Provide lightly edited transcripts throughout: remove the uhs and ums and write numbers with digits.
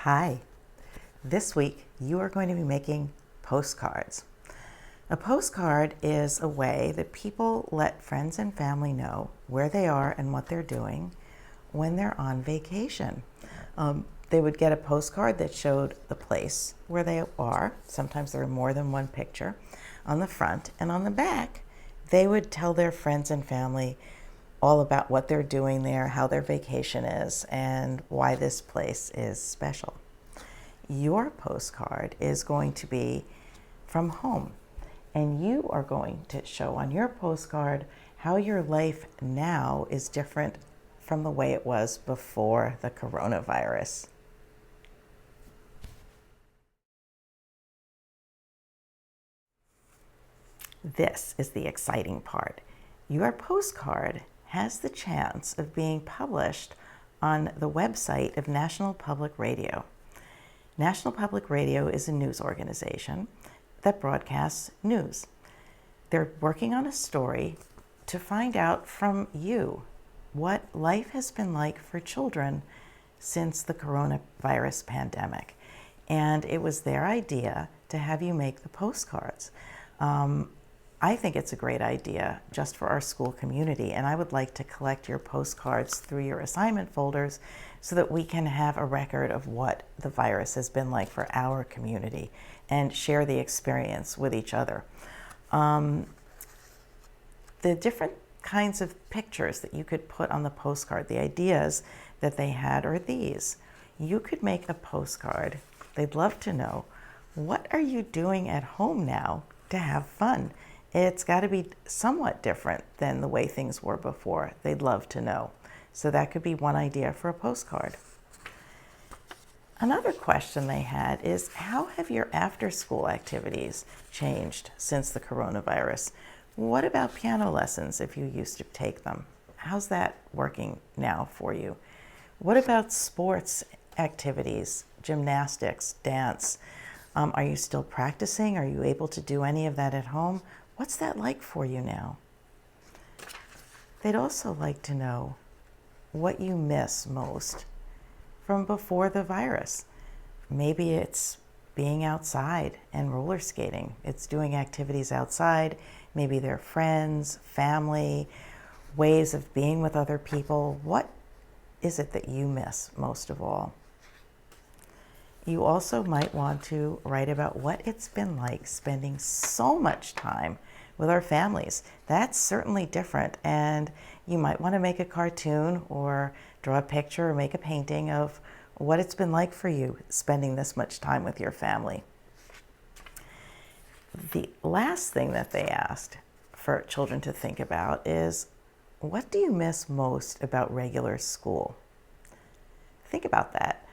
Hi. This week you are going to be making postcards. A postcard is a way that people let friends and family know where they are and what they're doing when they're on vacation. They would get a postcard that showed the place where they are. Sometimes there are more than one picture on the front, and on the back they would tell their friends and family all about what they're doing there, how their vacation is, and why this place is special. Your postcard is going to be from home, and you are going to show on your postcard how your life now is different from the way it was before the coronavirus. This is the exciting part. Your postcard has the chance of being published on the website of National Public Radio. National Public Radio is a news organization that broadcasts news. They're working on a story to find out from you what life has been like for children since the coronavirus pandemic. And it was their idea to have you make the postcards. I think it's a great idea just for our school community, and I would like to collect your postcards through your assignment folders so that we can have a record of what the virus has been like for our community and share the experience with each other. The different kinds of pictures that you could put on the postcard, the ideas that they had are these. You could make a postcard. They'd love to know, what are you doing at home now to have fun? It's got to be somewhat different than the way things were before. They'd love to know. So that could be one idea for a postcard. Another question they had is, how have your after-school activities changed since the coronavirus? What about piano lessons if you used to take them? How's that working now for you? What about sports activities, gymnastics, dance? Are you still practicing? Are you able to do any of that at home? What's that like for you now? They'd also like to know what you miss most from before the virus. Maybe it's being outside and roller skating. It's doing activities outside. Maybe they're friends, family, ways of being with other people. What is it that you miss most of all? You also might want to write about what it's been like spending so much time with our families. That's certainly different, and you might want to make a cartoon or draw a picture or make a painting of what it's been like for you spending this much time with your family. The last thing that they asked for children to think about is, what do you miss most about regular school? Think about that.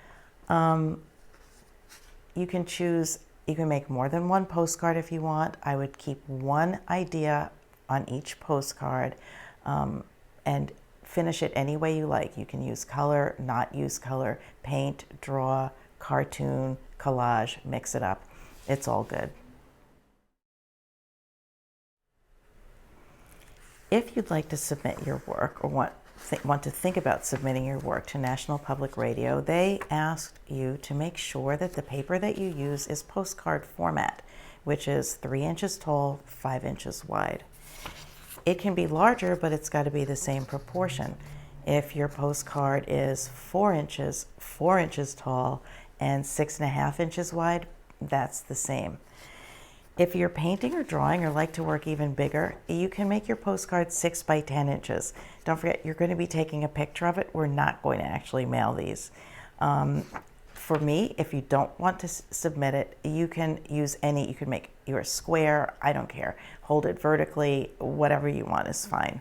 You can make more than one postcard if you want. I would keep one idea on each postcard and finish it any way you like. You can use color, not use color, paint, draw, cartoon, collage, mix it up. It's all good. If you'd like to submit your work or want to think about submitting your work to National Public Radio, they asked you to make sure that the paper that you use is postcard format, which is 3 inches tall, 5 inches wide. It can be larger, but it's got to be the same proportion. If your postcard is 4 inches tall, and 6.5 inches wide, that's the same. If you're painting or drawing or like to work even bigger, you can make your postcard 6 by 10 inches. Don't forget, you're going to be taking a picture of it. We're not going to actually mail these. For me, if you don't want to submit it, you can use any, you can make your square, I don't care. Hold it vertically, whatever you want is fine.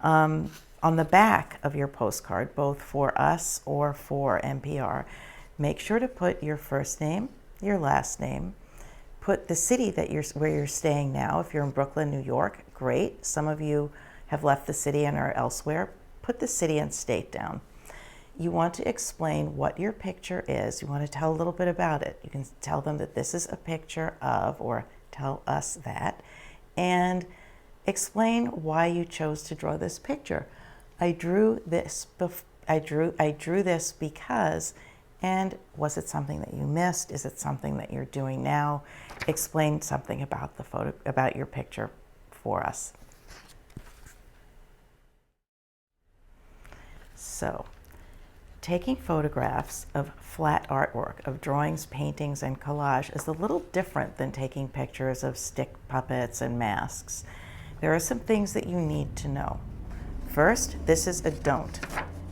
On the back of your postcard, both for us or for NPR, make sure to put your first name, your last name, put the city where you're staying now. If you're in Brooklyn, New York, great. Some of you have left the city and are elsewhere. Put the city and state down. You want to explain what your picture is. You want to tell a little bit about it. You can tell them that this is a picture of, or tell us that, and explain why you chose to draw this picture. I drew this because And was it something that you missed? Is it something that you're doing now? Explain something about the photo, about your picture for us. So, taking photographs of flat artwork, of drawings, paintings, and collage is a little different than taking pictures of stick puppets and masks. There are some things that you need to know. First, this is a don't.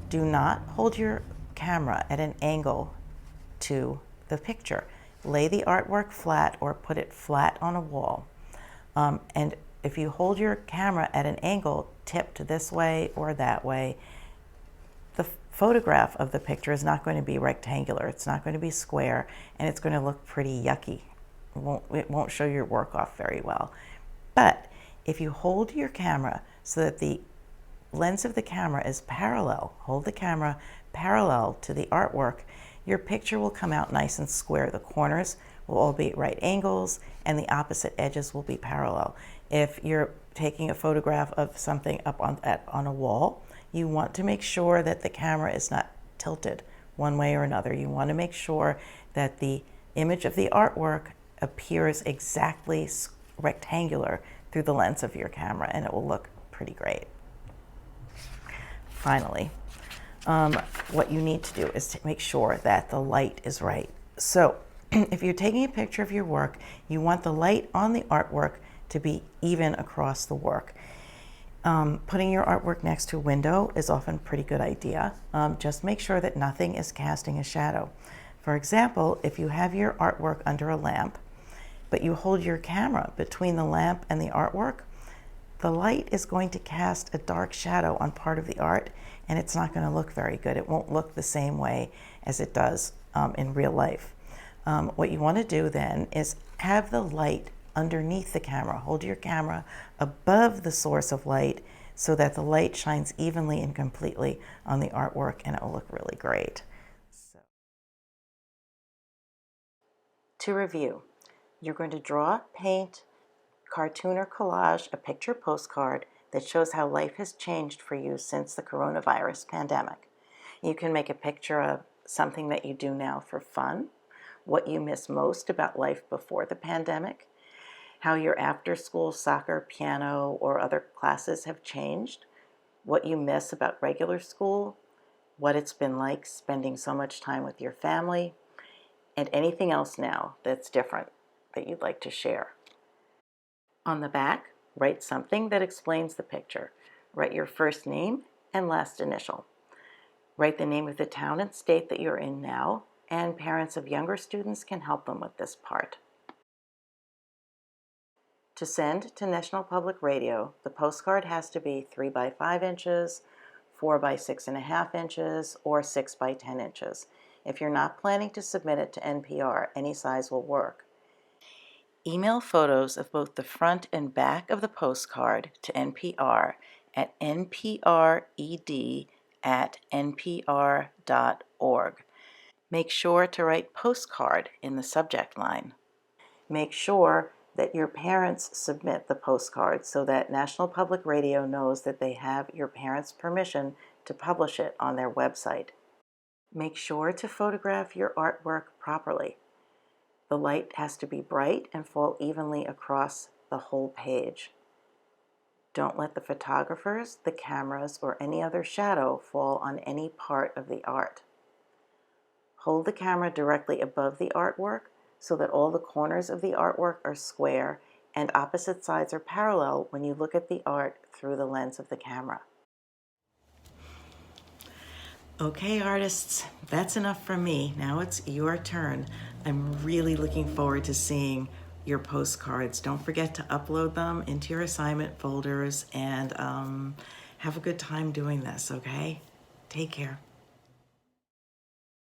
Do not hold your camera at an angle to the picture. Lay the artwork flat or put it flat on a wall. And if you hold your camera at an angle tipped this way or that way, the photograph of the picture is not going to be rectangular. It's not going to be square, and it's going to look pretty yucky. It won't show your work off very well. But if you hold your camera so that the lens of the camera is parallel, hold the camera parallel to the artwork, your picture will come out nice and square. The corners will all be at right angles, and the opposite edges will be parallel. If you're taking a photograph of something up on a wall, you want to make sure that the camera is not tilted one way or another. You want to make sure that the image of the artwork appears exactly rectangular through the lens of your camera, and it will look pretty great. Finally, what you need to do is to make sure that the light is right. So if you're taking a picture of your work, you want the light on the artwork to be even across the work. Putting your artwork next to a window is often a pretty good idea. Just make sure that nothing is casting a shadow. For example, if you have your artwork under a lamp, but you hold your camera between the lamp and the artwork, the light is going to cast a dark shadow on part of the art, and it's not going to look very good. It won't look the same way as it does in real life. What you want to do then is have the light underneath the camera. Hold your camera above the source of light so that the light shines evenly and completely on the artwork, and it will look really great. To review, you're going to draw, paint, cartoon or collage a picture postcard that shows how life has changed for you since the coronavirus pandemic. You can make a picture of something that you do now for fun, what you miss most about life before the pandemic, how your after-school soccer, piano, or other classes have changed, what you miss about regular school, what it's been like spending so much time with your family, and anything else now that's different that you'd like to share. On the back, write something that explains the picture. Write your first name and last initial. Write the name of the town and state that you're in now, and parents of younger students can help them with this part. To send to National Public Radio, the postcard has to be 3 by 5 inches, 4 by 6.5 inches, or 6 by 10 inches. If you're not planning to submit it to NPR, any size will work. Email photos of both the front and back of the postcard to NPR at npred@npr.org. Make sure to write postcard in the subject line. Make sure that your parents submit the postcard so that National Public Radio knows that they have your parents' permission to publish it on their website. Make sure to photograph your artwork properly. The light has to be bright and fall evenly across the whole page. Don't let the photographers, the cameras, or any other shadow fall on any part of the art. Hold the camera directly above the artwork so that all the corners of the artwork are square and opposite sides are parallel when you look at the art through the lens of the camera. Okay, artists, that's enough from me. Now it's your turn. I'm really looking forward to seeing your postcards. Don't forget to upload them into your assignment folders and have a good time doing this, okay? Take care.